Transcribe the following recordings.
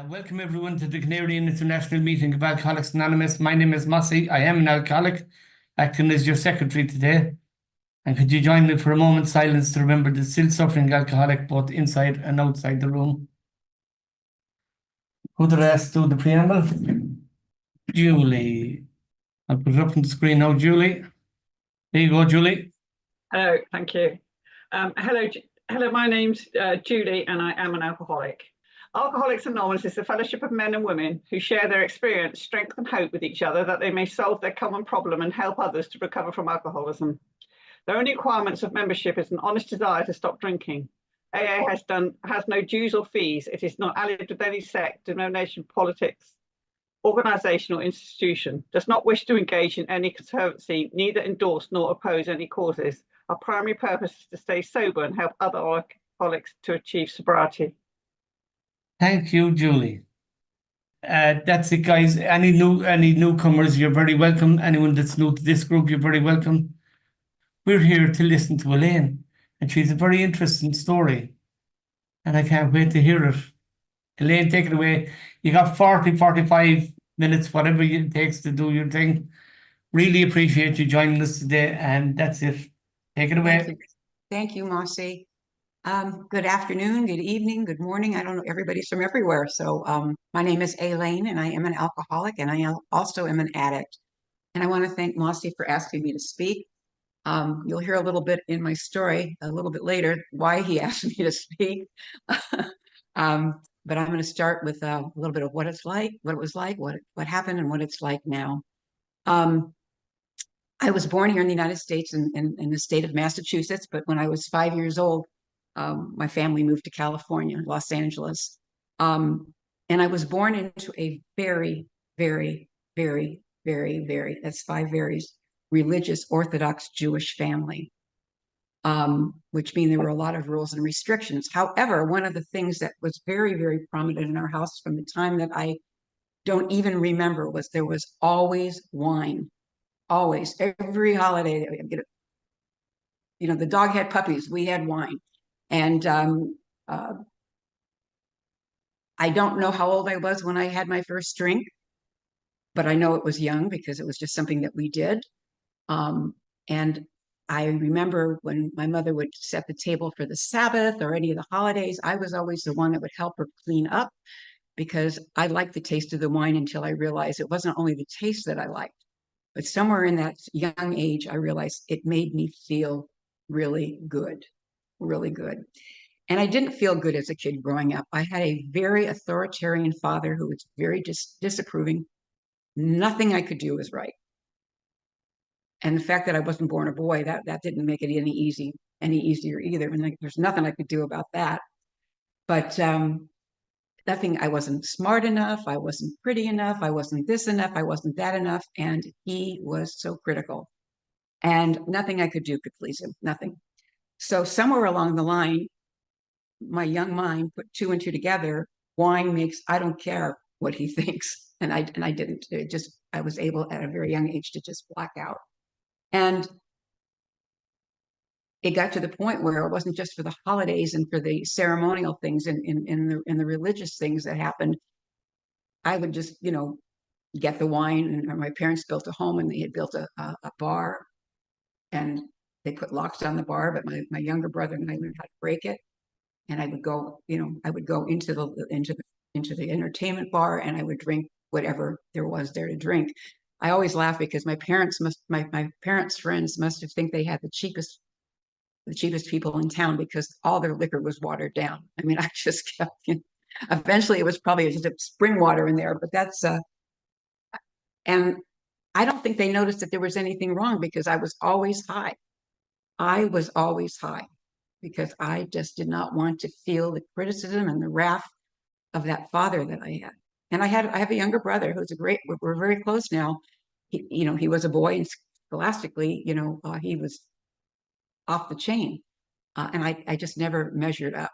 Welcome everyone to the Canadian International Meeting of Alcoholics Anonymous. My name is Mossy. I am an alcoholic, acting as your secretary today. And could you join me for a moment's silence to remember the still suffering alcoholic both inside and outside the room? Who did I ask to do the preamble? Julie. I'll put it up on the screen now, Julie. There you go, Julie. Hello, thank you. Hello, my name's Julie and I am an alcoholic. Alcoholics Anonymous is a fellowship of men and women who share their experience, strength and hope with each other that they may solve their common problem and help others to recover from alcoholism. The only requirements of membership is an honest desire to stop drinking. AA has no dues or fees. It is not allied with any sect, denomination, politics, organisation or institution, does not wish to engage in any conservancy, neither endorse nor oppose any causes. Our primary purpose is to stay sober and help other alcoholics to achieve sobriety. Thank you, Julie. That's it, guys. Any newcomers, you're very welcome. Anyone that's new to this group, you're very welcome. We're here to listen to Elaine, and she's a very interesting story, and I can't wait to hear it. Elaine, take it away. You got 45 minutes, whatever it takes to do your thing. Really appreciate you joining us today, and that's it. Take it away. Thank you, Mossy. Good afternoon, good evening, good morning. I don't know, everybody's from everywhere. So my name is ALAINE and I am an alcoholic and I also am an addict. And I want to thank Mossy for asking me to speak. You'll hear a little bit in my story a little bit later why he asked me to speak. But I'm going to start with a little bit of what it's like, what it was like, what happened and what it's like now. I was born here in the United States in the state of Massachusetts, but when I was 5 years old, my family moved to California, Los Angeles. And I was born into a very, very, very, very, very, that's 5 varies, religious Orthodox Jewish family, which means there were a lot of rules and restrictions. However, one of the things that was very, very prominent in our house from the time that I don't even remember was there was always wine. Always, every holiday, you know, the dog had puppies, we had wine. And I don't know how old I was when I had my first drink, but I know it was young because it was just something that we did. And I remember when my mother would set the table for the Sabbath or any of the holidays, I was always the one that would help her clean up because I liked the taste of the wine until I realized it wasn't only the taste that I liked. But somewhere in that young age, I realized it made me feel really good, really good. And I didn't feel good as a kid growing up. I had a very authoritarian father who was very disapproving. Nothing I could do was right. And the fact that I wasn't born a boy, that didn't make it any easier either. And there's nothing I could do about that. But nothing, I wasn't smart enough, I wasn't pretty enough, I wasn't this enough, I wasn't that enough, and he was so critical. And nothing I could do could please him, nothing. So somewhere along the line, my young mind put 2 and 2 together, wine makes, I don't care what he thinks. And I didn't, I was able at a very young age to just black out. And it got to the point where it wasn't just for the holidays and for the ceremonial things and in the religious things that happened. I would just, you know, get the wine, and my parents built a home and they had built a bar and they put locks on the bar, but my younger brother and I learned how to break it. And I would go, you know, I would go into the entertainment bar and I would drink whatever there was there to drink. I always laugh because my parents' friends must have think they had the cheapest people in town because all their liquor was watered down. I mean, I just kept, you know, eventually it was probably just a spring water in there, but that's, and I don't think they noticed that there was anything wrong because I was always high. I was always high because I just did not want to feel the criticism and the wrath of that father that I had. And I have a younger brother who's we're very close now. He, you know, he was a boy and scholastically, you know, he was off the chain. And I just never measured up.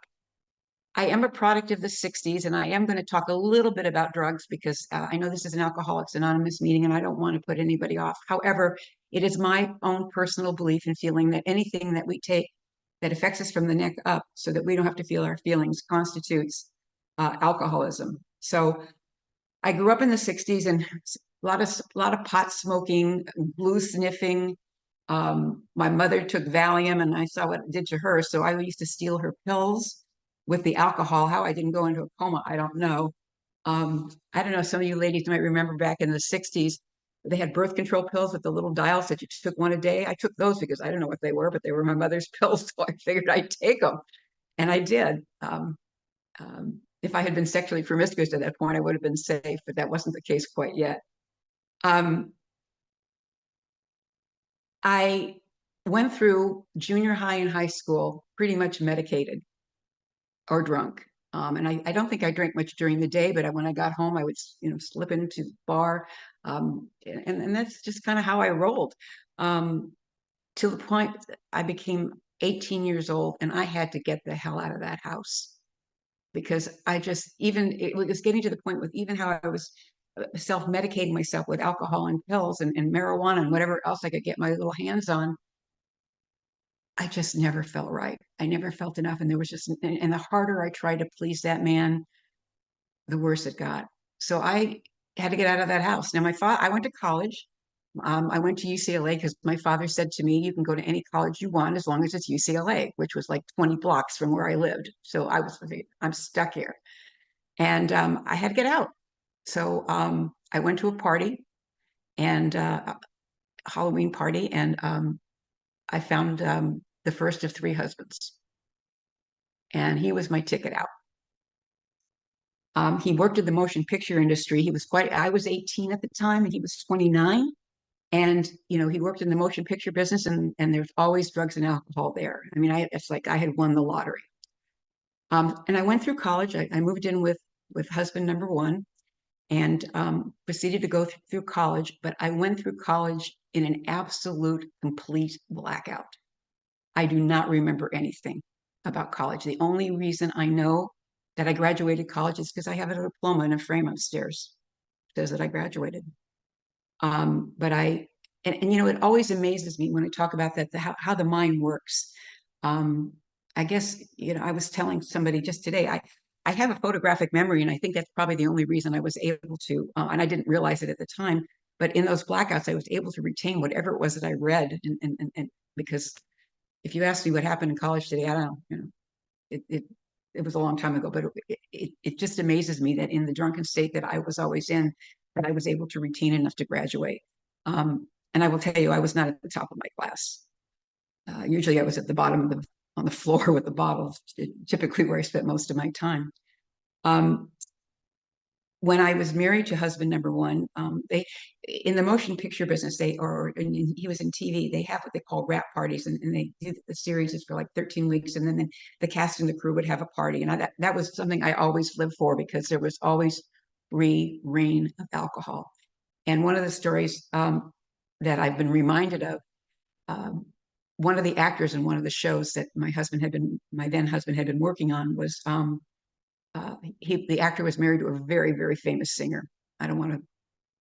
I am a product of the 60s, and I am going to talk a little bit about drugs because I know this is an Alcoholics Anonymous meeting and I don't want to put anybody off. However, it is my own personal belief and feeling that anything that we take that affects us from the neck up so that we don't have to feel our feelings constitutes alcoholism. So I grew up in the 60s and a lot of pot smoking, glue sniffing. My mother took Valium and I saw what it did to her. So I used to steal her pills with the alcohol. How I didn't go into a coma, I don't know. I don't know, some of you ladies might remember back in the 60s, they had birth control pills with the little dials that you took one a day. I took those because I don't know what they were, but they were my mother's pills. So I figured I'd take them. And I did. If I had been sexually promiscuous at that point, I would have been safe, but that wasn't the case quite yet. I went through junior high and high school pretty much medicated or drunk. And I don't think I drank much during the day, but when I got home, I would, slip into the bar. And that's just kind of how I rolled. To the point I became 18 years old and I had to get the hell out of that house because it was getting to the point with even how I was self-medicating myself with alcohol and pills and marijuana and whatever else I could get my little hands on. I just never felt right. I never felt enough. And there was just, and the harder I tried to please that man, the worse it got. So I had to get out of that house. Now, I went to college. I went to UCLA because my father said to me, you can go to any college you want as long as it's UCLA, which was like 20 blocks from where I lived. So I'm stuck here. And I had to get out. So I went to a party and a Halloween party, and I found the first of 3 husbands. And he was my ticket out. He worked in the motion picture industry. I was 18 at the time and he was 29. And, he worked in the motion picture business and there's always drugs and alcohol there. I mean, it's like I had won the lottery. And I went through college. I moved in with husband number 1 and proceeded to go through college. But I went through college in an absolute complete blackout. I do not remember anything about college. The only reason I know that I graduated college is because I have a diploma in a frame upstairs. It says that I graduated. But it always amazes me when I talk about that, how the mind works. I guess, I was telling somebody just today, I have a photographic memory, and I think that's probably the only reason I was able to, and I didn't realize it at the time, but in those blackouts, I was able to retain whatever it was that I read. And because if you ask me what happened in college today, I don't know, it was a long time ago, but it just amazes me that in the drunken state that I was always in, that I was able to retain enough to graduate. And I will tell you, I was not at the top of my class. Usually I was at the bottom on the floor with the bottles, typically where I spent most of my time. When I was married to husband number 1, they, in the motion picture business, he was in TV, they have what they call wrap parties, and they do the series is for like 13 weeks, and then the cast and the crew would have a party. And that was something I always lived for because there was always free reign of alcohol. And one of the stories that I've been reminded of, one of the actors in one of the shows that my then husband had been working on was, the actor was married to a very, very famous singer. I don't want to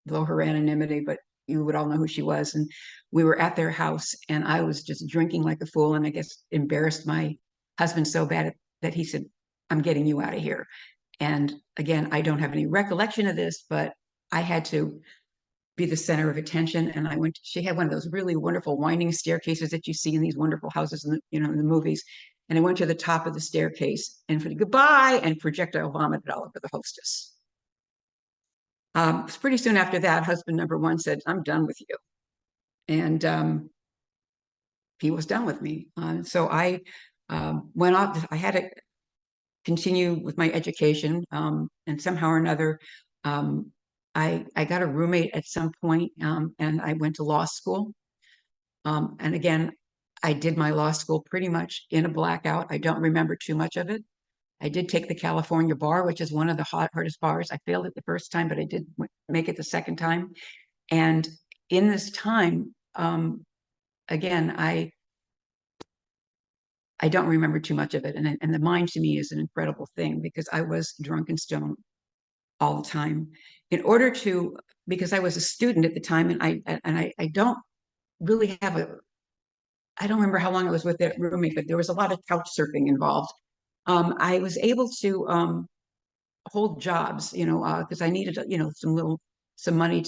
blow her anonymity, but you would all know who she was. And we were at their house and I was just drinking like a fool. And I guess embarrassed my husband so bad that he said, I'm getting you out of here. And again, I don't have any recollection of this, but I had to be the center of attention. And she had one of those really wonderful winding staircases that you see in these wonderful houses in the movies. And I went to the top of the staircase and for the goodbye and projectile vomited all over the hostess. Pretty soon after that, husband number 1 said, I'm done with you. And he was done with me. So I went off. I had to continue with my education. And somehow or another, I got a roommate at some point, and I went to law school. And again, I did my law school pretty much in a blackout. I don't remember too much of it. I did take the California bar, which is one of the hardest bars. I failed it the first time, but I did make it the second time. And in this time, again, I don't remember too much of it. And the mind to me is an incredible thing because I was drunk and stoned all the time. Because I was a student at the time, and I don't really I don't remember how long I was with that roommate, but there was a lot of couch surfing involved. I was able to hold jobs, because I needed, some money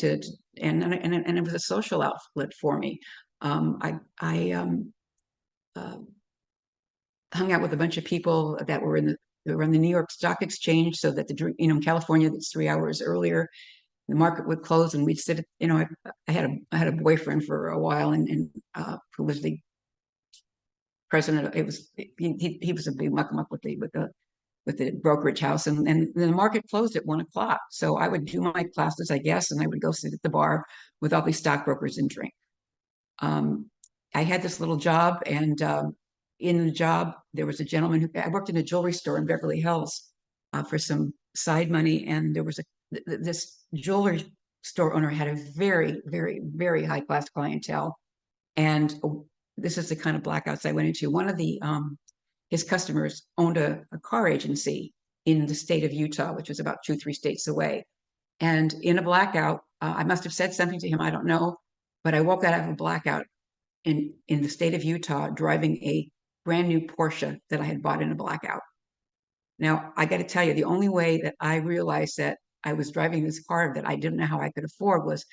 and it was a social outlet for me. I hung out with a bunch of people that were on the New York Stock Exchange, so that in California, that's 3 hours earlier. The market would close, and we'd sit. I had a boyfriend for a while, and who was the president. He was a big muck with the brokerage house, and the market closed at 1 o'clock. So I would do my classes, I guess, and I would go sit at the bar with all these stockbrokers and drink. I had this little job, and in the job, there was a gentleman I worked in a jewelry store in Beverly Hills for some side money, and there was this jewelry store owner had a very, very, very high class clientele, and this is the kind of blackouts I went into. One of his customers owned a car agency in the state of Utah, which was about 2-3 states away. And in a blackout, I must have said something to him, I don't know, but I woke out of a blackout in the state of Utah driving a brand new Porsche that I had bought in a blackout. Now, I got to tell you, the only way that I realized that I was driving this car that I didn't know how I could afford was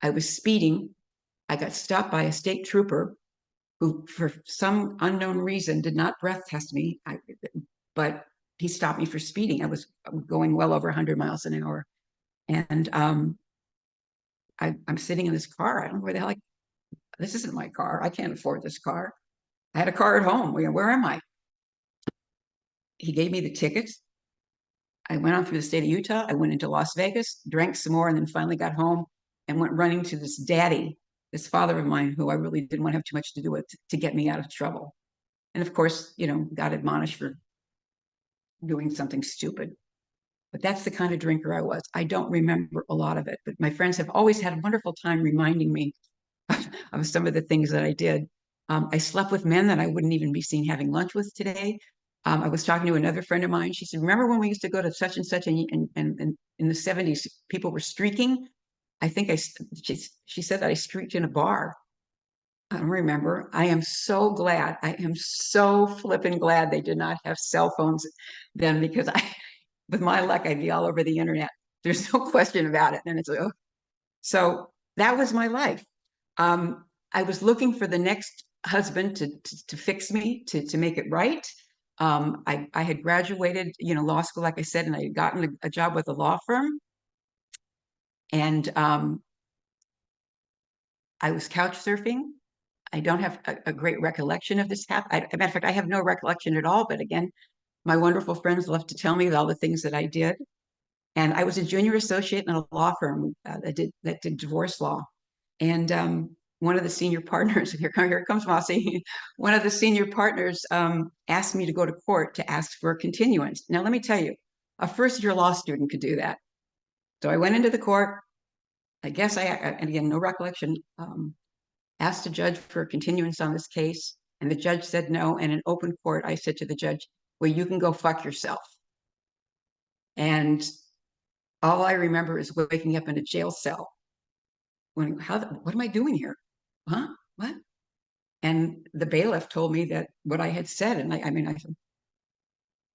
I was speeding. I got stopped by a state trooper who, for some unknown reason, did not breath test me, but he stopped me for speeding. I was going well over 100 miles an hour. And I'm sitting in this car. I don't know where the hell this isn't my car. I can't afford this car. I had a car at home. Where am I? He gave me the tickets. I went on through the state of Utah. I went into Las Vegas, drank some more, and then finally got home and went running to this this father of mine, who I really didn't want to have too much to do with, to get me out of trouble. And of course, got admonished for doing something stupid. But that's the kind of drinker I was. I don't remember a lot of it, but my friends have always had a wonderful time reminding me of some of the things that I did. I slept with men that I wouldn't even be seen having lunch with today. I was talking to another friend of mine. She said, remember when we used to go to such and such, and in the 70s, people were streaking? I think she said that I streaked in a bar. I don't remember. I am so glad. I am so flippin' glad they did not have cell phones then, because with my luck, I'd be all over the internet. There's no question about it. And it's like, oh. So that was my life. I was looking for the next husband to fix me, to make it right. I had graduated, law school, like I said, and I had gotten a job with a law firm. And I was couch surfing. I don't have a great recollection of this happening. As a matter of fact, I have no recollection at all. But again, my wonderful friends love to tell me all the things that I did. And I was a junior associate in a law firm that did divorce law. And one of the senior partners, here comes Mossy, one of the senior partners asked me to go to court to ask for a continuance. Now, let me tell you, a first-year law student could do that. So I went into the court. I guess and again, no recollection, asked the judge for a continuance on this case. And the judge said no. And in open court, I said to the judge, well, you can go fuck yourself. And all I remember is waking up in a jail cell. What am I doing here? Huh? What? And the bailiff told me that what I had said, and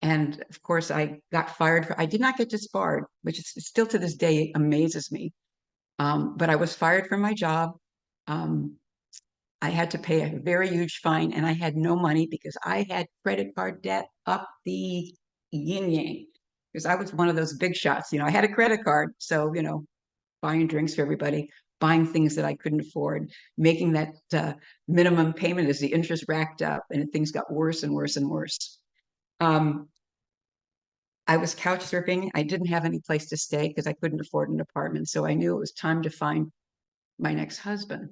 and of course I got fired I did not get disbarred, which is still to this day amazes me. But I was fired from my job. I had to pay a very huge fine, and I had no money because I had credit card debt up the yin yang. Because I was one of those big shots. I had a credit card, so buying drinks for everybody, buying things that I couldn't afford, making that minimum payment as the interest racked up, and things got worse and worse and worse. I was couch surfing. I didn't have any place to stay because I couldn't afford an apartment. So I knew it was time to find my next husband.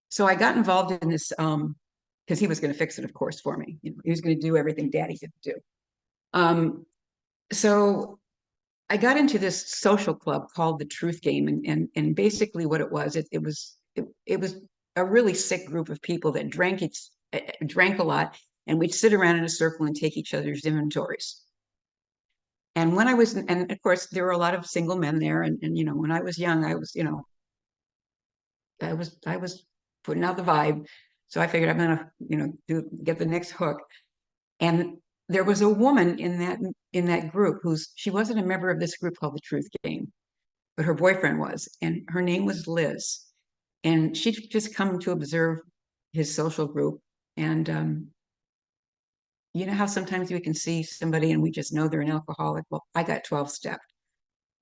So I got involved in this because he was going to fix it, of course, for me. He was going to do everything Daddy could do. So I got into this social club called the Truth Game, and basically what it was a really sick group of people that drank a lot, and we'd sit around in a circle and take each other's inventories. And when I was, and of course there were a lot of single men there, and when I was young, I was putting out the vibe, so I figured I'm gonna get the next hook. And there was a woman in that group she wasn't a member of this group called the Truth Game, but her boyfriend was, and her name was Liz. And she'd just come to observe his social group. And you know how sometimes we can see somebody and we just know they're an alcoholic? Well, I got 12-step,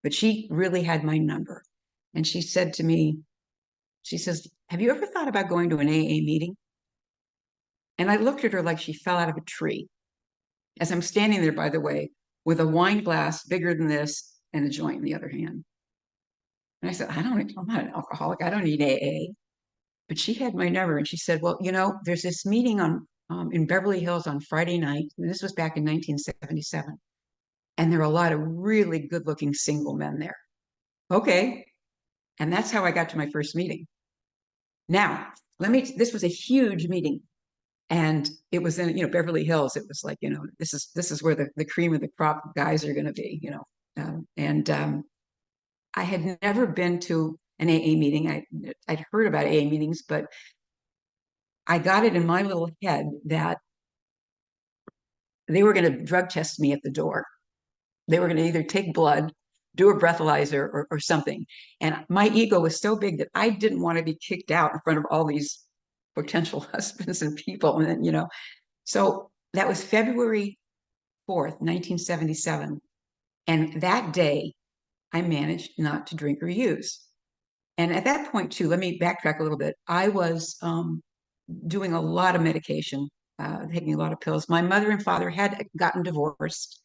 but she really had my number. And she said to me, she says, have you ever thought about going to an AA meeting? And I looked at her like she fell out of a tree. As I'm standing there, by the way, with a wine glass bigger than this and a joint in the other hand. And I said, I'm not an alcoholic. I don't need AA. But she had my number and she said, well, you know, there's this meeting in Beverly Hills on Friday night. And this was back in 1977. And there are a lot of really good looking single men there. Okay. And that's how I got to my first meeting. Now, this was a huge meeting. And it was in, Beverly Hills. It was like, this is where the cream of the crop guys are going to be, I had never been to an AA meeting. I'd heard about AA meetings, but I got it in my little head that they were going to drug test me at the door. They were going to either take blood, do a breathalyzer, or something. And my ego was so big that I didn't want to be kicked out in front of all these potential husbands and people. And then, so that was February 4th, 1977. And that day, I managed not to drink or use. And at that point, too, let me backtrack a little bit. I was doing a lot of medication, taking a lot of pills. My mother and father had gotten divorced,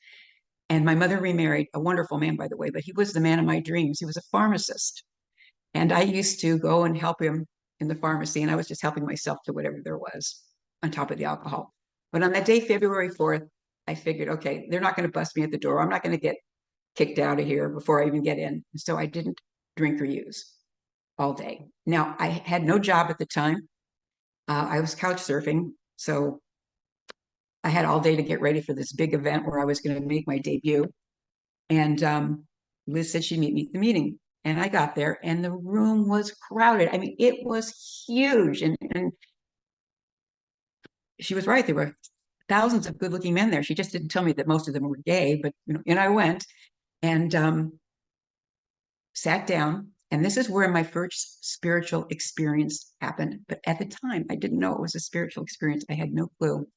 and my mother remarried a wonderful man, by the way, but he was the man of my dreams. He was a pharmacist. And I used to go and help him in the pharmacy, and I was just helping myself to whatever there was on top of the alcohol. But on that day, February 4th, I figured, okay, they're not going to bust me at the door. I'm not going to get kicked out of here before I even get in. So I didn't drink or use all day. Now, I had no job at the time. I was couch surfing. So I had all day to get ready for this big event where I was going to make my debut. And Liz said she'd meet me at the meeting. And I got there and the room was crowded. I mean, it was huge. And she was right. There were thousands of good looking men there. She just didn't tell me that most of them were gay, but and I went and sat down. And this is where my first spiritual experience happened. But at the time, I didn't know it was a spiritual experience. I had no clue.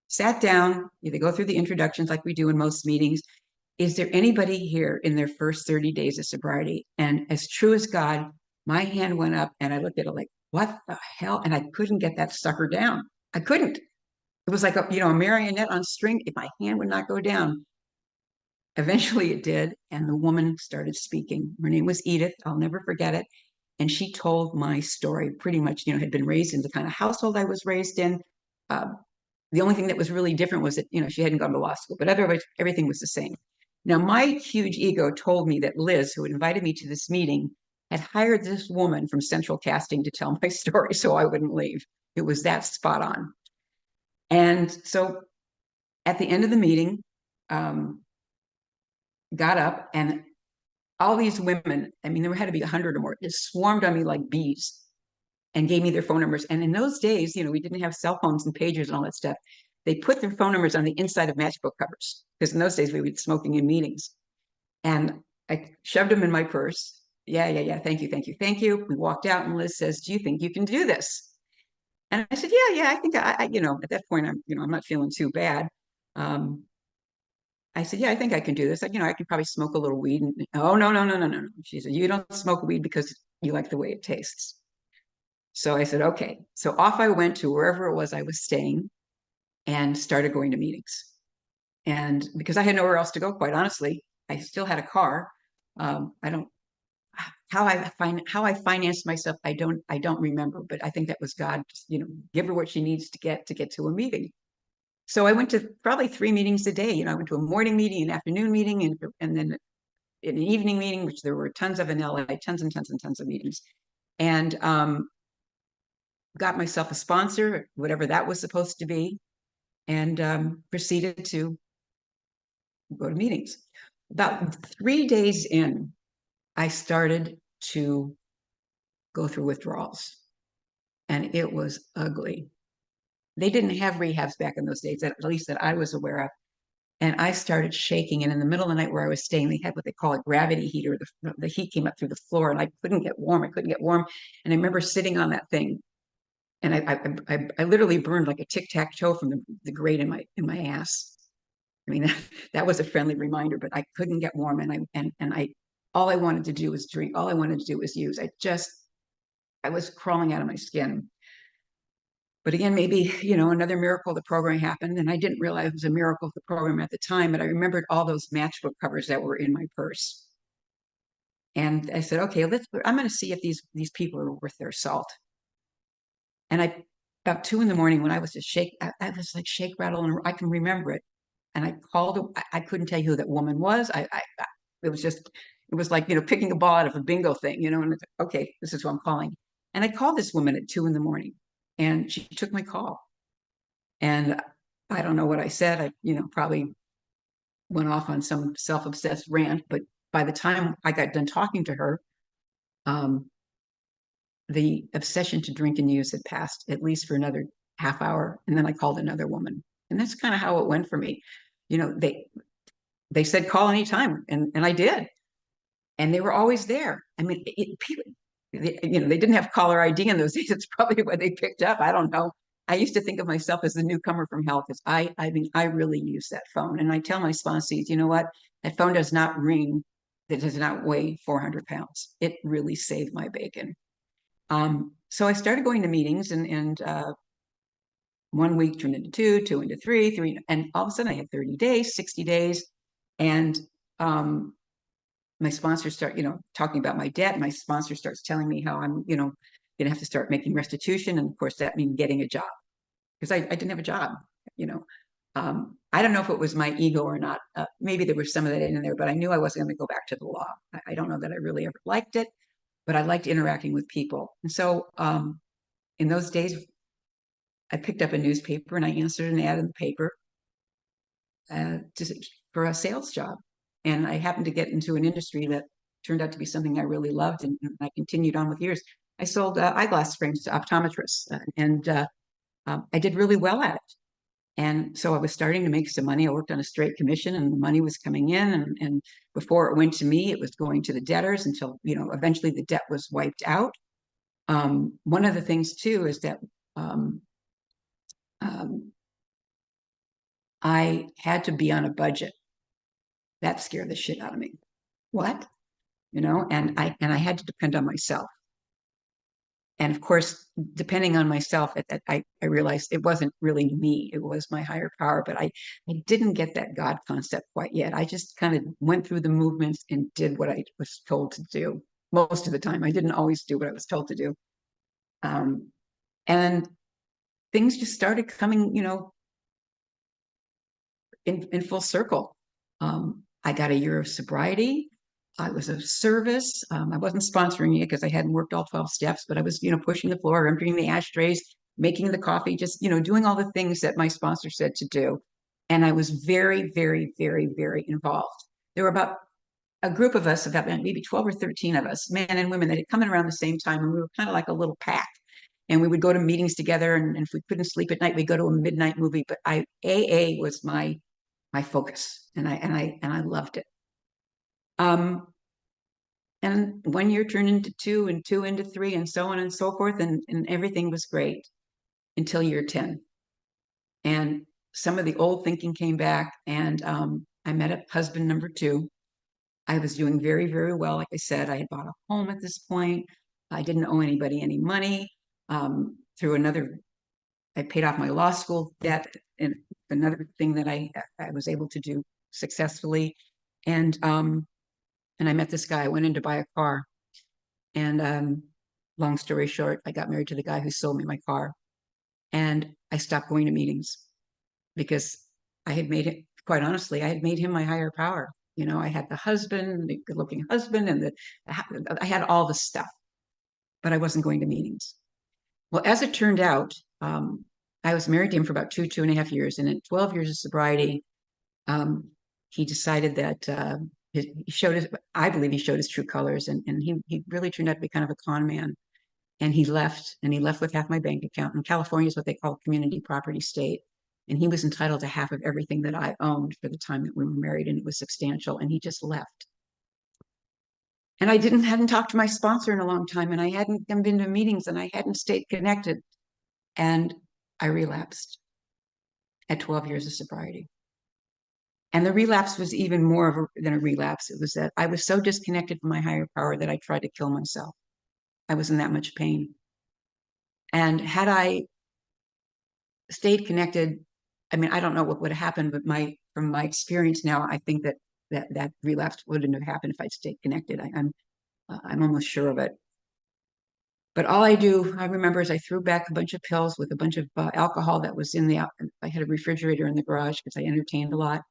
Sat down, they go through the introductions like we do in most meetings. Is there anybody here in their first 30 days of sobriety? And as true as God, my hand went up and I looked at it like, what the hell? And I couldn't get that sucker down. I couldn't. It was like a marionette on string. If my hand would not go down. Eventually it did. And the woman started speaking. Her name was Edith. I'll never forget it. And she told my story pretty much, had been raised in the kind of household I was raised in. The only thing that was really different was that, she hadn't gone to law school, but otherwise everything was the same. Now, my huge ego told me that Liz, who had invited me to this meeting, had hired this woman from Central Casting to tell my story so I wouldn't leave. It was that spot on. And so at the end of the meeting, got up and all these women, I mean, there had to be 100 or more, just swarmed on me like bees and gave me their phone numbers. And in those days, we didn't have cell phones and pagers and all that stuff. They put their phone numbers on the inside of matchbook covers because in those days we would be smoking in meetings. And I shoved them in my purse. Yeah. Thank you. We walked out and Liz says, do you think you can do this? And I said, yeah, I think I at that point, I'm not feeling too bad. I said, yeah, I think I can do this. I could probably smoke a little weed. And, oh, no. She said, you don't smoke weed because you like the way it tastes. So I said, okay. So off I went to wherever it was I was staying and started going to meetings. And because I had nowhere else to go, quite honestly, I still had a car. How I financed myself, I don't remember, but I think that was God, give her what she needs to get to a meeting. So I went to probably 3 meetings a day. I went to a morning meeting, an afternoon meeting, and then an evening meeting, which there were tons of in LA, tons and tons of meetings. And got myself a sponsor, whatever that was supposed to be, and proceeded to go to meetings. About 3 days in, I started to go through withdrawals, and it was ugly. They didn't have rehabs back in those days, at least that I was aware of. And I started shaking. And in the middle of the night where I was staying, they had what they call a gravity heater. The heat came up through the floor and I couldn't get warm. I couldn't get warm. And I remember sitting on that thing and I literally burned like a tic-tac-toe from the grate in my ass. I mean, that was a friendly reminder, but I couldn't get warm. And all I wanted to do was drink. All I wanted to do was use. I was crawling out of my skin. But again, maybe, another miracle, the program happened. And I didn't realize it was a miracle of the program at the time, but I remembered all those matchbook covers that were in my purse. And I said, okay, I'm going to see if these people are worth their salt. And about 2 a.m. when I was just I was like shake, rattle, and I can remember it. And I called, I couldn't tell you who that woman was. It was like, picking a ball out of a bingo thing, and it's like, okay, this is who I'm calling. And I called this woman at 2 a.m. and she took my call. And I don't know what I said. I, probably went off on some self-obsessed rant, but by the time I got done talking to her, the obsession to drink and use had passed, at least for another half hour. And then I called another woman. And that's kind of how it went for me. They said call anytime, and I did. And they were always there. I mean, people, they didn't have caller ID in those days. It's probably what they picked up. I don't know. I used to think of myself as the newcomer from hell because I really use that phone. And I tell my sponsees, you know what? That phone does not ring. That does not weigh 400 pounds. It really saved my bacon. So I started going to meetings, and 1 week turned into two, two into three, and all of a sudden I had 30 days, 60 days. And my sponsors start, talking about my debt. My sponsor starts telling me how I'm, going to have to start making restitution. And of course, that means getting a job because I didn't have a job, I don't know if it was my ego or not. Maybe there was some of that in there, but I knew I wasn't going to go back to the law. I don't know that I really ever liked it, but I liked interacting with people. And so in those days, I picked up a newspaper and I answered an ad in the paper for a sales job. And I happened to get into an industry that turned out to be something I really loved, and I continued on with years. I sold eyeglass frames to optometrists, and I did really well at it. And so I was starting to make some money. I worked on a straight commission, and the money was coming in. And before it went to me, it was going to the debtors until, eventually the debt was wiped out. One of the things too is that I had to be on a budget. That scared the shit out of me. What? And I had to depend on myself. And of course, depending on myself, I realized it wasn't really me. It was my higher power, but I didn't get that God concept quite yet. I just kind of went through the movements and did what I was told to do. Most of the time, I didn't always do what I was told to do. And things just started coming, in full circle. I got a year of sobriety. I was of service. I wasn't sponsoring it because I hadn't worked all 12 steps, but I was, pushing the floor, emptying the ashtrays, making the coffee, just, doing all the things that my sponsor said to do. And I was very, very, very, very involved. There were about a group of us, about maybe 12 or 13 of us, men and women, that had come in around the same time. And we were kind of like a little pack. And we would go to meetings together. And if we couldn't sleep at night, we'd go to a midnight movie. But AA was my focus, and I loved it. And 1 year turned into two, and two into three, and so on and so forth, and everything was great until year 10. And some of the old thinking came back, and I met a husband number 2. I was doing very, very well. Like I said, I had bought a home at this point. I didn't owe anybody any money. I paid off my law school debt, and another thing that I was able to do successfully. And I met this guy. I went in to buy a car, and long story short, I got married to the guy who sold me my car, and I stopped going to meetings because I had made it. Quite honestly, I had made him my higher power. I had the husband, the good-looking husband, and I had all the stuff, but I wasn't going to meetings. Well, as it turned out, I was married to him for about 2.5 years, and in 12 years of sobriety, he decided that I believe he showed his true colors, and he really turned out to be kind of a con man. And he left with half my bank account. In California is what they call community property state. And he was entitled to half of everything that I owned for the time that we were married, and it was substantial. And he just left. And I hadn't talked to my sponsor in a long time, and I hadn't been to meetings, and I hadn't stayed connected. And I relapsed at 12 years of sobriety. And the relapse was even more than a relapse. It was that I was so disconnected from my higher power that I tried to kill myself. I was in that much pain. And had I stayed connected, I mean, I don't know what would have happened, but from my experience now, I think that relapse wouldn't have happened if I'd stayed connected. I'm almost sure of it. But all I remember is I threw back a bunch of pills with a bunch of alcohol that was I had a refrigerator in the garage because I entertained a lot.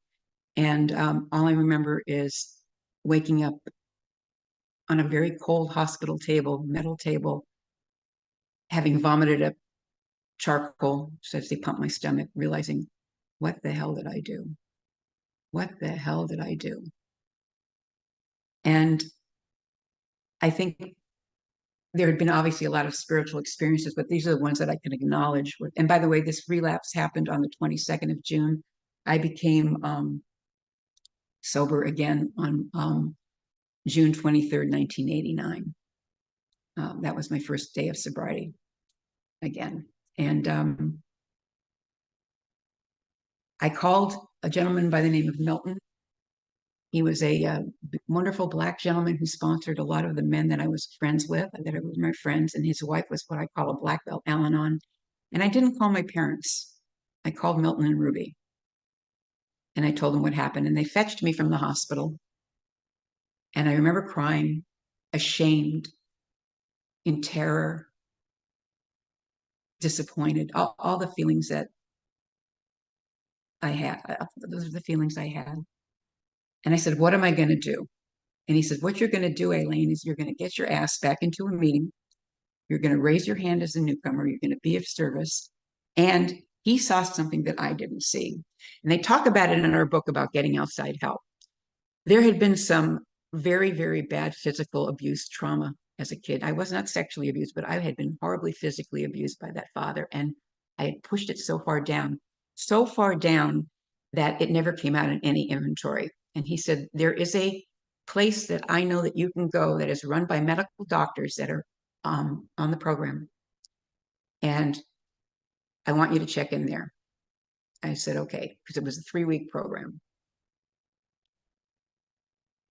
And all I remember is waking up on a very cold hospital table, metal table, having vomited up charcoal as they pumped my stomach, realizing, what the hell did I do? What the hell did I do? And I think there had been obviously a lot of spiritual experiences, but these are the ones that I can acknowledge. And by the way, this relapse happened on the 22nd of June. I became sober again on June 23rd, 1989. That was my first day of sobriety again. And I called a gentleman by the name of Milton. He was a wonderful Black gentleman who sponsored a lot of the men that I was friends with, that were my friends, and his wife was what I call a black belt, Al-Anon. And I didn't call my parents. I called Milton and Ruby. And I told them what happened, and they fetched me from the hospital. And I remember crying, ashamed, in terror, disappointed, all the feelings that I had. Those are the feelings I had. And I said, what am I going to do? And he said, what you're going to do, ALAINE, is you're going to get your ass back into a meeting. You're going to raise your hand as a newcomer. You're going to be of service. And he saw something that I didn't see. And they talk about it in our book about getting outside help. There had been some very, very bad physical abuse trauma as a kid. I was not sexually abused, but I had been horribly physically abused by that father. And I had pushed it so far down that it never came out in any inventory. And he said, there is a place that I know that you can go that is run by medical doctors that are on the program. And I want you to check in there. I said, okay, because it was a 3-week program.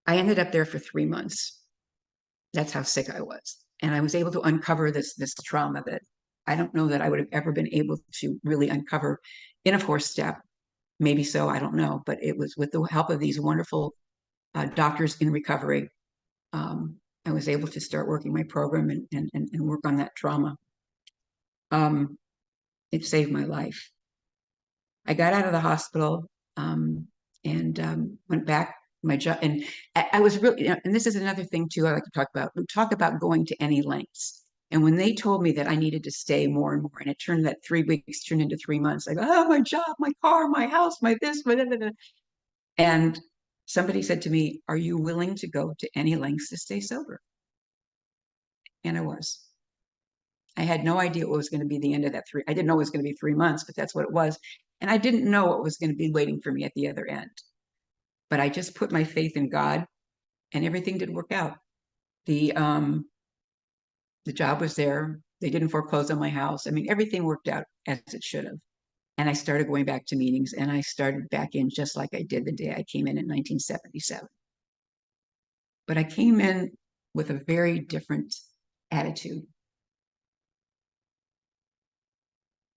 I ended up there for 3 months. That's how sick I was. And I was able to uncover this trauma that I don't know that I would have ever been able to really uncover in a 4-step. Maybe so, I don't know. But it was with the help of these wonderful doctors in recovery. I was able to start working my program and work on that trauma. It saved my life. I got out of the hospital and went back my job, and I was really, and this is another thing too I like to talk about. We talk about going to any lengths. And when they told me that I needed to stay more and more, and it turned that 3 weeks turned into 3 months, I go, oh, my job, my car, my house, my this, my that. And somebody said to me, are you willing to go to any lengths to stay sober? And I was. I had no idea what was going to be the end of that I didn't know it was going to be 3 months, but that's what it was. And I didn't know what was going to be waiting for me at the other end. But I just put my faith in God, and everything did work out. The job was there. They didn't foreclose on my house. I mean, everything worked out as it should have. And I started going back to meetings, and I started back in just like I did the day I came in 1977. But I came in with a very different attitude.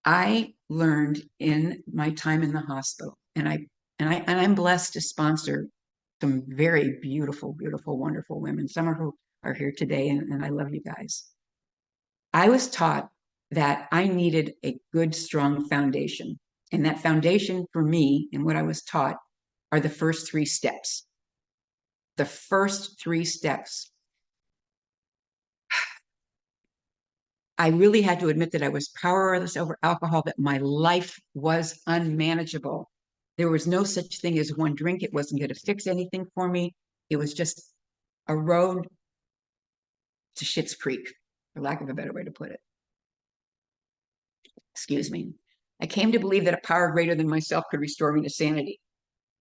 I learned in my time in the hospital, and I'm blessed to sponsor some very beautiful, beautiful, wonderful women. Some of who are here today, and I love you guys. I was taught that I needed a good, strong foundation. And that foundation for me, and what I was taught, are the first 3 steps. The first 3 steps. I really had to admit that I was powerless over alcohol, that my life was unmanageable. There was no such thing as one drink. It wasn't going to fix anything for me. It was just a road to Schitt's Creek, for lack of a better way to put it. Excuse me. I came to believe that a power greater than myself could restore me to sanity.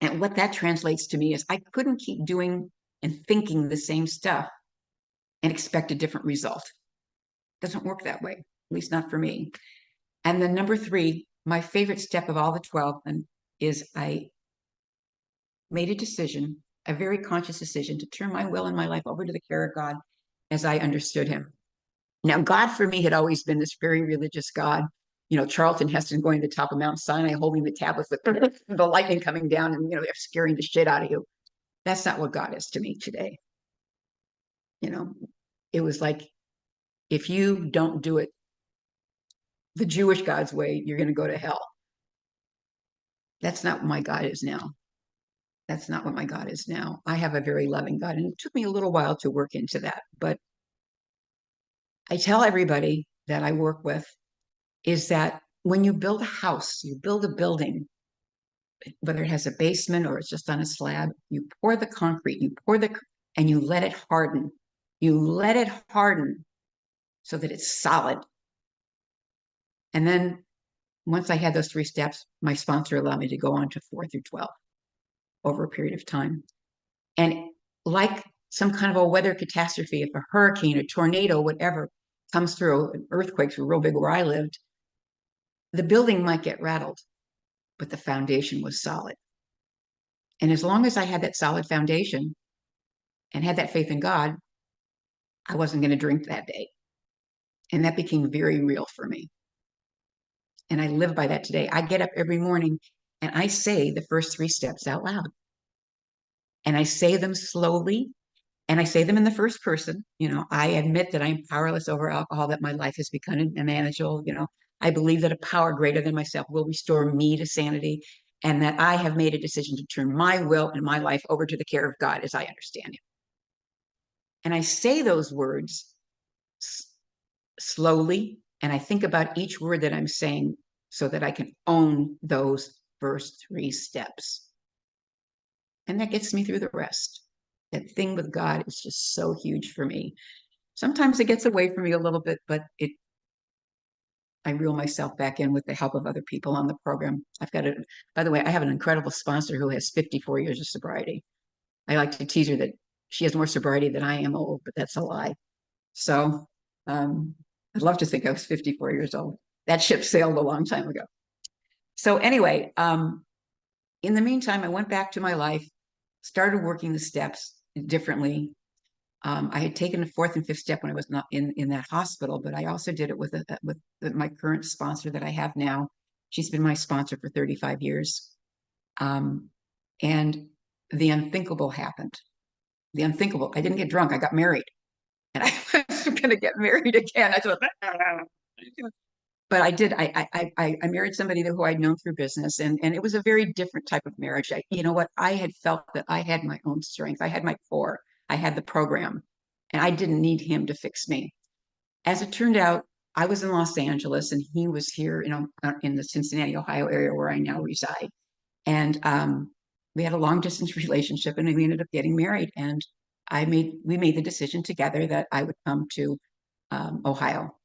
And what that translates to me is I couldn't keep doing and thinking the same stuff and expect a different result. It doesn't work that way, at least not for me. And then number 3, my favorite step of all the 12 is I made a decision, a very conscious decision, to turn my will and my life over to the care of God as I understood him. Now, God for me had always been this very religious God. You know, Charlton Heston going to the top of Mount Sinai, holding the tablets with the lightning coming down and, you know, scaring the shit out of you. That's not what God is to me today. You know, it was like, if you don't do it the Jewish God's way, you're going to go to hell. That's not what my God is now. That's not what my God is now. I have a very loving God, and it took me a little while to work into that. But I tell everybody that I work with is that when you build a house, you build a building, whether it has a basement or it's just on a slab, you pour the concrete, and you let it harden. You let it harden so that it's solid. And then once I had those 3 steps, my sponsor allowed me to go on to 4 through 12 over a period of time. And like some kind of a weather catastrophe, if a hurricane, a tornado, whatever comes through, earthquakes were real big where I lived, the building might get rattled, but the foundation was solid. And as long as I had that solid foundation and had that faith in God, I wasn't going to drink that day. And that became very real for me. And I live by that today. I get up every morning and I say the first 3 steps out loud. And I say them slowly, and I say them in the first person. You know, I admit that I'm powerless over alcohol, that my life has become unmanageable. You know, I believe that a power greater than myself will restore me to sanity, and that I have made a decision to turn my will and my life over to the care of God as I understand him. And I say those words slowly, and I think about each word that I'm saying so that I can own those first 3 steps. And that gets me through the rest. That thing with God is just so huge for me. Sometimes it gets away from me a little bit, but I reel myself back in with the help of other people on the program. By the way, I have an incredible sponsor who has 54 years of sobriety. I like to tease her that she has more sobriety than I am old, but that's a lie. So I'd love to think I was 54 years old. That ship sailed a long time ago. So anyway, in the meantime, I went back to my life, started working the steps differently. I had taken the 4th and 5th step when I was not in that hospital, but I also did it with my current sponsor that I have now. She's been my sponsor for 35 years. And the unthinkable happened. The unthinkable. I didn't get drunk. I got married. And I was going to get married again. I thought, but I did. I married somebody who I'd known through business, and it was a very different type of marriage. You know what? I had felt that I had my own strength. I had my core. I had the program, and I didn't need him to fix me. As it turned out, I was in Los Angeles, and he was here, you know, in the Cincinnati, Ohio area where I now reside. And we had a long distance relationship, and we ended up getting married. And we made the decision together that I would come to Ohio.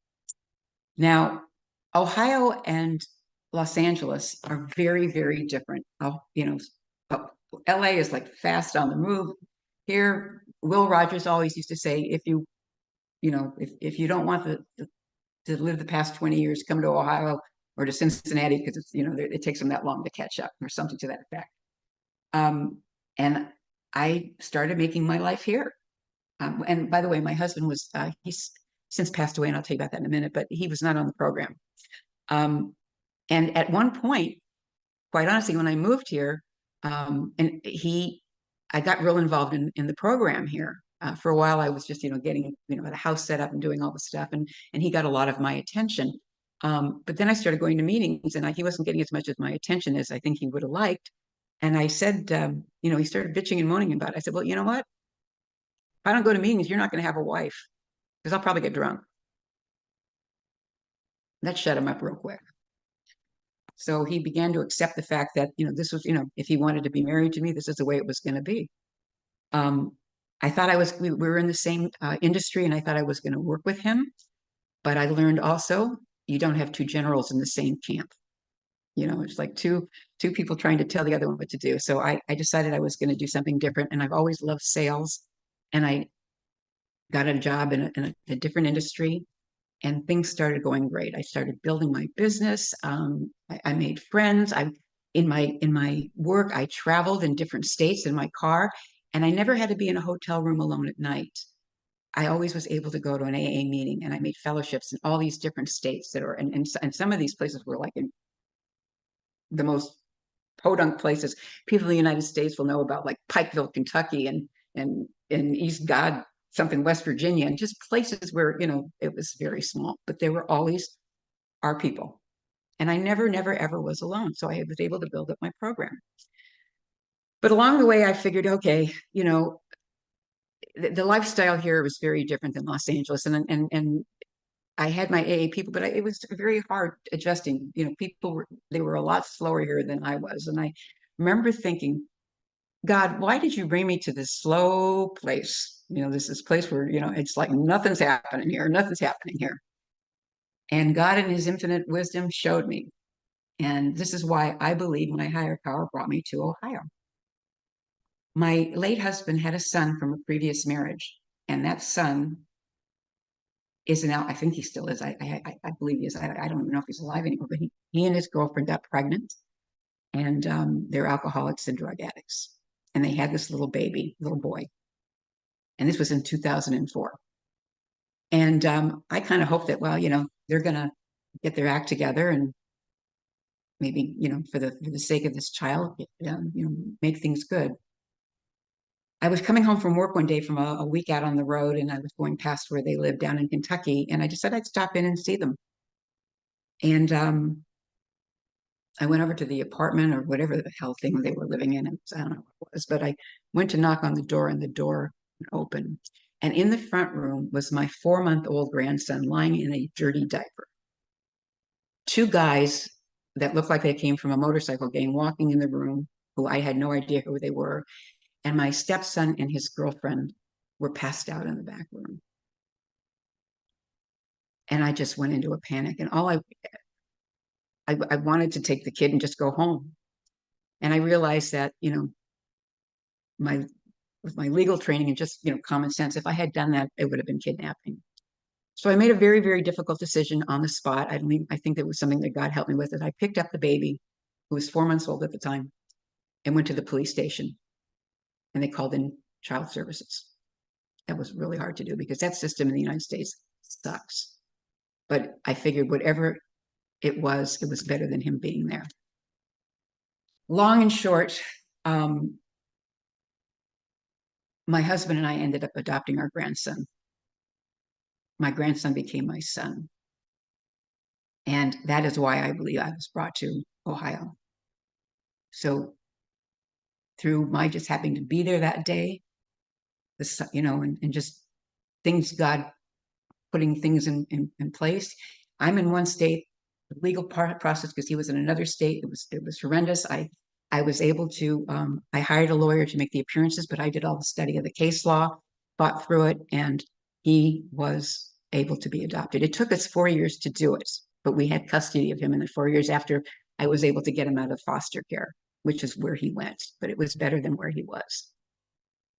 Now, Ohio and Los Angeles are very, very different. You know, LA is like fast on the move. Here, Will Rogers always used to say, if you don't want to live the past 20 years, come to Ohio or to Cincinnati, because it's, you know, it takes them that long to catch up, or something to that effect. And I started making my life here. And by the way, my husband was, he's since passed away, and I'll tell you about that in a minute, but he was not on the program. And at one point, quite honestly, when I moved here, I got real involved in the program here. For a while, I was just, you know, getting, you know, the house set up and doing all the stuff, and he got a lot of my attention. But then I started going to meetings, and he wasn't getting as much of my attention as I think he would have liked. And I said, you know, he started bitching and moaning about it. I said, well, you know what? If I don't go to meetings, you're not going to have a wife, because I'll probably get drunk. That shut him up real quick. So he began to accept the fact that, you know, this was, you know, if he wanted to be married to me, this is the way it was going to be. I thought we were in the same industry, and I thought I was going to work with him. But I learned also, you don't have 2 generals in the same camp. You know, it's like two people trying to tell the other one what to do. So I decided I was going to do something different. And I've always loved sales. And I got a job in a different industry, and things started going great. I started building my business. I made friends. In my work, I traveled in different states in my car, and I never had to be in a hotel room alone at night. I always was able to go to an AA meeting, and I made fellowships in all these different states that are, and some of these places were like in the most podunk places. People in the United States will know about, like Pikeville, Kentucky, and in East God, something West Virginia, and just places where, you know, it was very small, but there were always our people. And I never, never, ever was alone. So I was able to build up my program. But along the way, I figured, okay, you know, the lifestyle here was very different than Los Angeles. And I had my AA people, but it was very hard adjusting. You know, they were a lot slower here than I was. And I remember thinking, God, why did you bring me to this slow place? You know, this place where, you know, it's like nothing's happening here, nothing's happening here. And God in his infinite wisdom showed me. And this is why I believe my higher power brought me to Ohio. My late husband had a son from a previous marriage, and that son is now, I think he still is. I believe he is. I don't even know if he's alive anymore, but he and his girlfriend got pregnant, and they're alcoholics and drug addicts. And they had this little baby, little boy. And this was in 2004. And I kind of hope that, well, you know, they're going to get their act together and maybe, you know, for the sake of this child, you know, make things good. I was coming home from work one day from a week out on the road, and I was going past where they lived down in Kentucky, and I just said I'd stop in and see them. And I went over to the apartment or whatever the hell thing they were living in. I don't know what it was, but I went to knock on the door, and the door opened. And in the front room was my 4-month-old grandson lying in a dirty diaper. Two guys that looked like they came from a motorcycle gang walking in the room, who I had no idea who they were. And my stepson and his girlfriend were passed out in the back room. And I just went into a panic. And all I wanted to take the kid and just go home. And I realized that, you know, with my legal training and just, you know, common sense, if I had done that, it would have been kidnapping. So I made a very, very difficult decision on the spot. I think that was something that God helped me with. It. I picked up the baby, who was 4 months old at the time, and went to the police station. And they called in child services. That was really hard to do because that system in the United States sucks. But I figured whatever it was better than him being there. Long and short, my husband and I ended up adopting our grandson. My grandson became my son. And that is why I believe I was brought to Ohio. So through my just having to be there that day, you know, and just things, God putting things in place. I'm in one state, the legal process, because he was in another state. It was horrendous. I was able to, I hired a lawyer to make the appearances, but I did all the study of the case law, fought through it, and he was able to be adopted. It took us 4 years to do it, but we had custody of him in the 4 years after I was able to get him out of foster care, which is where he went, but it was better than where he was.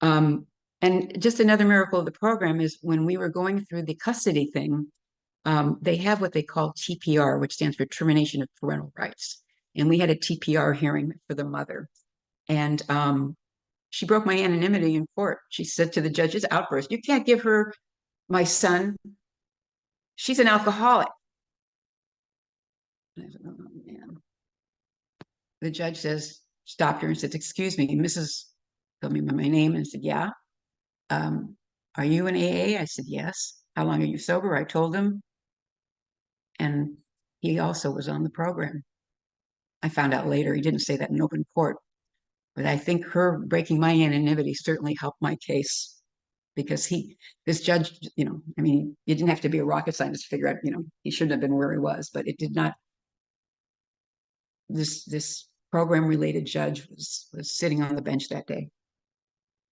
And just another miracle of the program is when we were going through the custody thing, they have what they call TPR, which stands for Termination of Parental Rights. And we had a TPR hearing for the mother. And she broke my anonymity in court. She said to the judge's outburst, "You can't give her my son. She's an alcoholic." And I said, "Oh, man." The judge says, stopped her and said, "Excuse me, Mrs." Told me my name and said, "Yeah. Are you in AA?" I said, "Yes." "How long are you sober?" I told him. And he also was on the program. I found out later he didn't say that in open court, but I think her breaking my anonymity certainly helped my case, because this judge, you know, I mean, you didn't have to be a rocket scientist to figure out, you know, he shouldn't have been where he was, but it did not. This program related judge was sitting on the bench that day.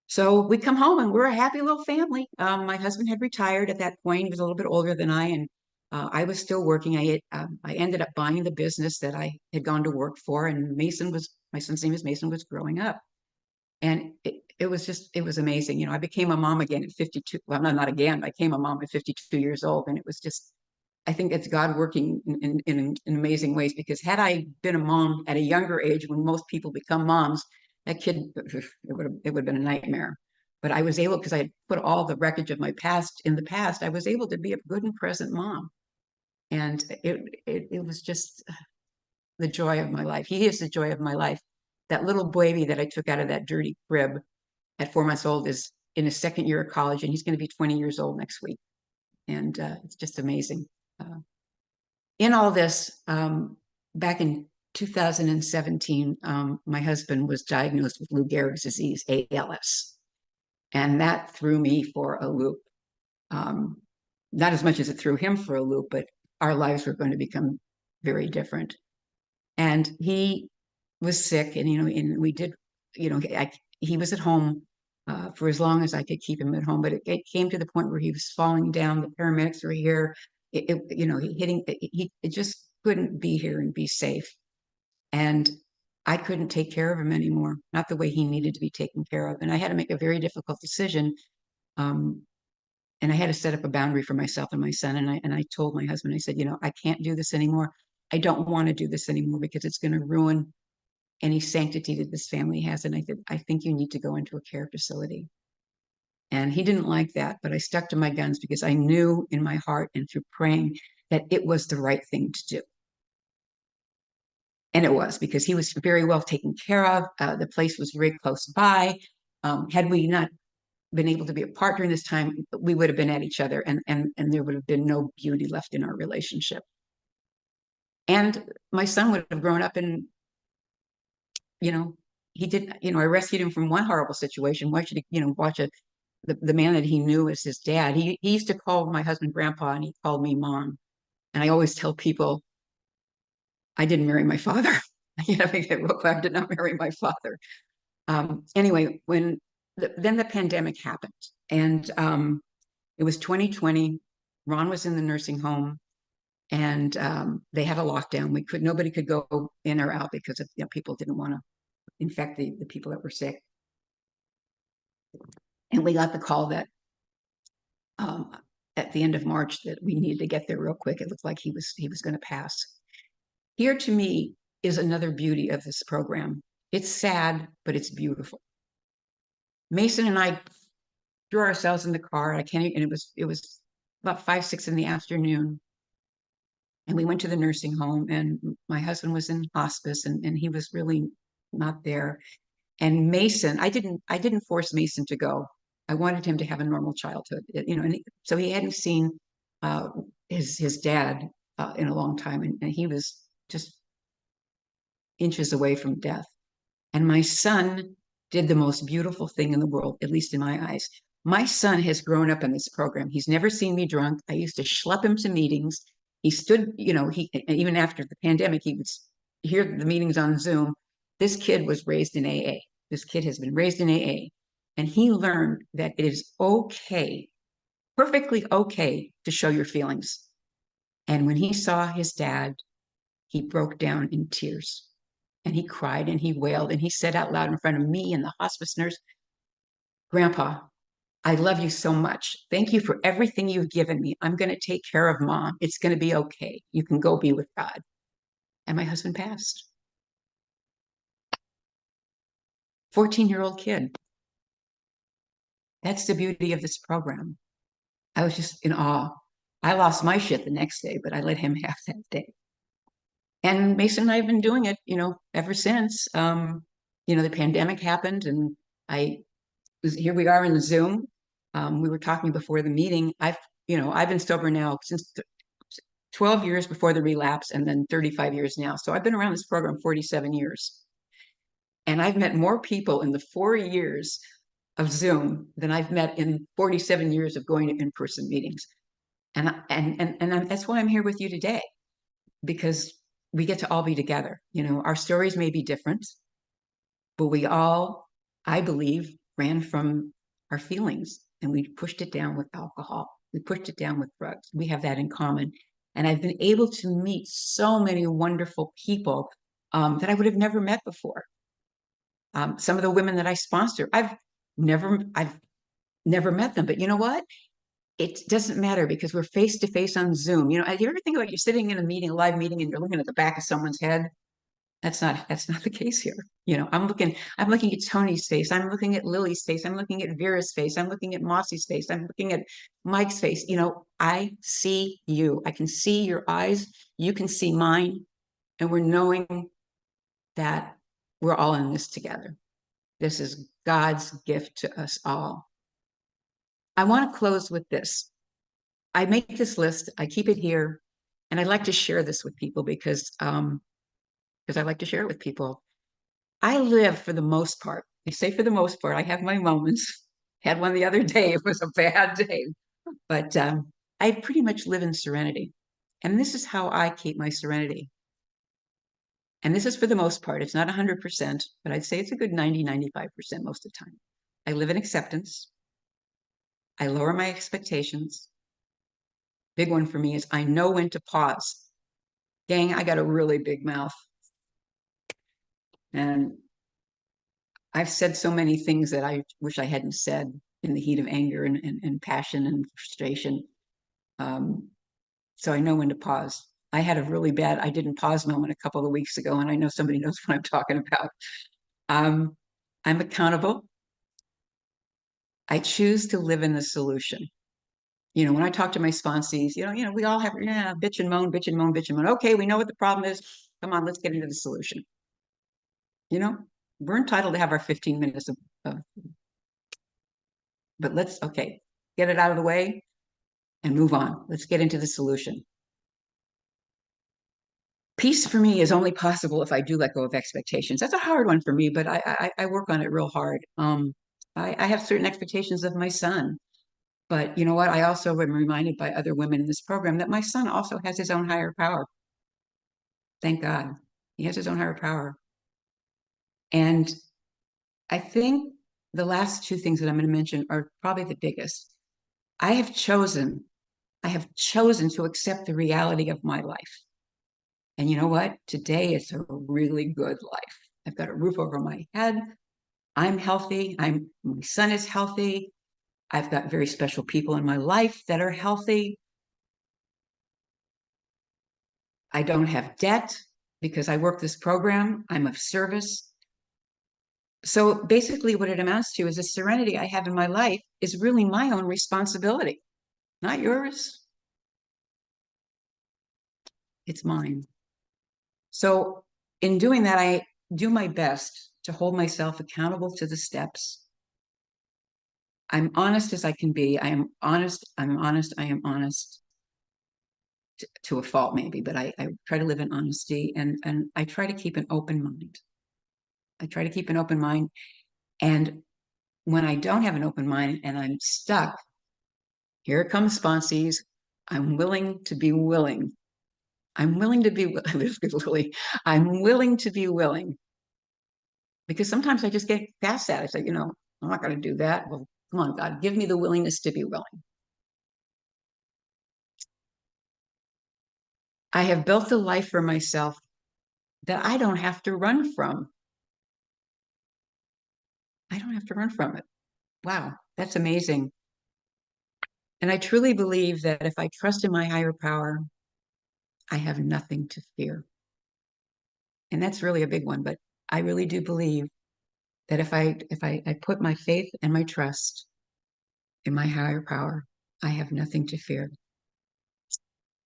So we come home and we're a happy little family. My husband had retired at that point. He was a little bit older than I, and I was still working. I ended up buying the business that I had gone to work for, and my son's name is Mason, was growing up. And it was amazing. You know, I became a mom again at 52. Well, not again, I became a mom at 52 years old. And it was just, I think it's God working in amazing ways, because had I been a mom at a younger age, when most people become moms, that kid, it would have been a nightmare. But I was able, because I had put all the wreckage of my past in the past, I was able to be a good and present mom. And it was just the joy of my life. He is the joy of my life. That little baby that I took out of that dirty crib at 4 months old is in his second year of college, and he's going to be 20 years old next week. And it's just amazing. In all this, back in 2017, my husband was diagnosed with Lou Gehrig's disease, ALS. And that threw me for a loop. Not as much as it threw him for a loop, but our lives were going to become very different. And he was sick, and, and we did, he was at home for as long as I could keep him at home, but it came to the point where he was falling down. The paramedics were here. He just couldn't be here and be safe. And I couldn't take care of him anymore, not the way he needed to be taken care of. And I had to make a very difficult decision. And I had to set up a boundary for myself and my son. And I told my husband, I said, I can't do this anymore. I don't want to do this anymore, because it's going to ruin any sanctity that this family has. And I said, I think you need to go into a care facility. And he didn't like that, but I stuck to my guns, because I knew in my heart and through praying that it was the right thing to do. And it was, because he was very well taken care of. The place was very close by. Had we not been able to be apart during this time, we would have been at each other, and there would have been no beauty left in our relationship. And my son would have grown up in, he did, I rescued him from one horrible situation. Why should he, watch the man that he knew as his dad? He used to call my husband grandpa, and he called me mom. And I always tell people, I didn't marry my father. I did not marry my father. Anyway, then the pandemic happened, and it was 2020. Ron was in the nursing home, and they had a lockdown. Nobody could go in or out, because of, people didn't want to infect the people that were sick. And we got the call that at the end of March that we needed to get there real quick. It looked like he was going to pass. Here, to me, is another beauty of this program. It's sad, but it's beautiful. Mason and I threw ourselves in the car. And it was about 5, 6 in the afternoon. And we went to the nursing home, and my husband was in hospice, and he was really not there. And Mason, I didn't force Mason to go. I wanted him to have a normal childhood, and so he hadn't seen his dad in a long time, and he was just inches away from death. And my son did the most beautiful thing in the world, at least in my eyes. My son has grown up in this program. He's never seen me drunk. I used to schlep him to meetings. He stood, even after the pandemic, he would hear the meetings on Zoom. This kid was raised in AA. This kid has been raised in AA. And he learned that it is okay, perfectly okay, to show your feelings. And when he saw his dad, he broke down in tears. And he cried and he wailed, and he said out loud in front of me and the hospice nurse, "Grandpa, I love you so much. Thank you for everything you've given me. I'm going to take care of Mom. It's going to be okay. You can go be with God." And my husband passed. 14-year-old kid. That's the beauty of this program. I was just in awe. I lost my shit the next day, but I let him have that day. And Mason and I have been doing it, ever since. The pandemic happened, and here we are in the Zoom. We were talking before the meeting. I've been sober now since 12 years before the relapse, and then 35 years now. So I've been around this program 47 years. And I've met more people in the 4 years of Zoom than I've met in 47 years of going to in-person meetings. And that's why I'm here with you today, because we get to all be together. Our stories may be different, but we all, I believe, ran from our feelings, and we pushed it down with alcohol. We pushed it down with drugs. We have that in common. And I've been able to meet so many wonderful people that I would have never met before. Some of the women that I sponsor, I've never met them, but you know what? It doesn't matter because we're face to face on Zoom. You know, you ever think about you're sitting in a meeting, a live meeting, and you're looking at the back of someone's head? That's not the case here. You know, I'm looking at Tony's face, I'm looking at Lily's face, I'm looking at Vera's face, I'm looking at Mossy's face, I'm looking at Mike's face. You know, I see you. I can see your eyes, you can see mine, and we're knowing that we're all in this together. This is God's gift to us all. I want to close with this. I make this list, I keep it here, and I like to share this with people because I like to share it with people. I live, for the most part, I say for the most part, I have my moments. Had one the other day, it was a bad day, but I pretty much live in serenity. And this is how I keep my serenity. And this is for the most part, it's not 100%, but I'd say it's a good 90, 95% most of the time. I live in acceptance. I lower my expectations. Big one for me is I know when to pause. Dang, I got a really big mouth. And I've said so many things that I wish I hadn't said in the heat of anger and passion and frustration. So I know when to pause. I had a really bad I didn't pause moment a couple of weeks ago, and I know somebody knows what I'm talking about. I'm accountable. I choose to live in the solution. You know, when I talk to my sponsees, you know, we all have, bitch and moan, bitch and moan, bitch and moan. Okay, we know what the problem is. Come on, let's get into the solution. You know, we're entitled to have our 15 minutes but let's, okay, get it out of the way and move on. Let's get into the solution. Peace for me is only possible if I do let go of expectations. That's a hard one for me, but I work on it real hard. I have certain expectations of my son, but you know what? I also am reminded by other women in this program that my son also has his own higher power. Thank God. He has his own higher power. And I think the last two things that I'm going to mention are probably the biggest. I have chosen to accept the reality of my life. And you know what? Today it's a really good life. I've got a roof over my head. I'm healthy. My son is healthy. I've got very special people in my life that are healthy. I don't have debt because I work this program. I'm of service. So basically what it amounts to is the serenity I have in my life is really my own responsibility, not yours. It's mine. So in doing that, I do my best to hold myself accountable to the steps. I'm honest as I can be. I am honest. I'm honest. I am honest to a fault maybe, but I try to live in honesty and I try to keep an open mind. I try to keep an open mind. And when I don't have an open mind and I'm stuck, here it comes, sponsees. I'm willing to be willing. I'm willing to be, literally, I'm willing to be willing. Because sometimes I just get past that. I say, you know, I'm not going to do that. Well, come on, God, give me the willingness to be willing. I have built a life for myself that I don't have to run from. I don't have to run from it. Wow, that's amazing. And I truly believe that if I trust in my higher power, I have nothing to fear. And that's really a big one, but I really do believe that if I put my faith and my trust in my higher power, I have nothing to fear.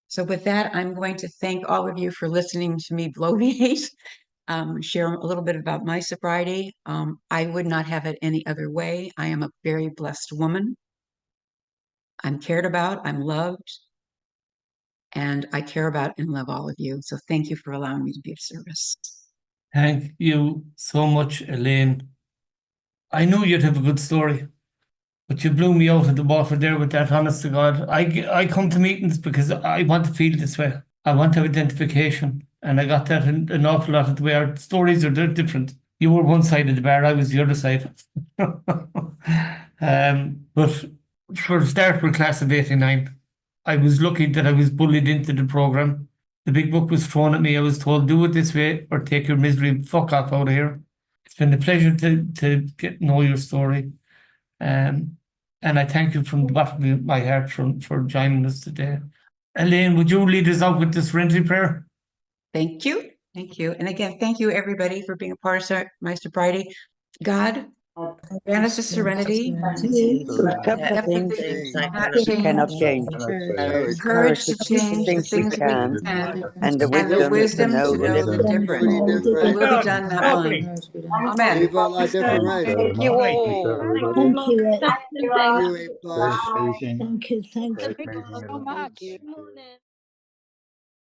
So with that, I'm going to thank all of you for listening to me bloviate, share a little bit about my sobriety. I would not have it any other way. I am a very blessed woman. I'm cared about, I'm loved, and I care about and love all of you. So thank you for allowing me to be of service. Thank you so much, Elaine. I knew you'd have a good story, but you blew me out of the water there with that, honest to God. I come to meetings because I want to feel this way. I want to have identification. And I got that in an awful lot of the way our stories are different. You were one side of the bar, I was the other side. But for a start, we're class of 89. I was lucky that I was bullied into the program. The big book was thrown at me. I was told, do it this way or take your misery, fuck off out of here. It's been a pleasure to get know your story. And I thank you from the bottom of my heart for joining us today. Elaine, would you lead us out with this serenity prayer? Thank you. Thank you. And again, thank you everybody for being a part of my sobriety. God, grant us a serenity, To accept the things that we cannot change, courage to change the things we things we can, can, and the and the wisdom to wisdom to know the difference. It will be done, not mine. Amen. Viva la difference. Thank you all. Thank you. Thank you, A+. Thank you. Thank you. Great, amazing. so much. Thank you.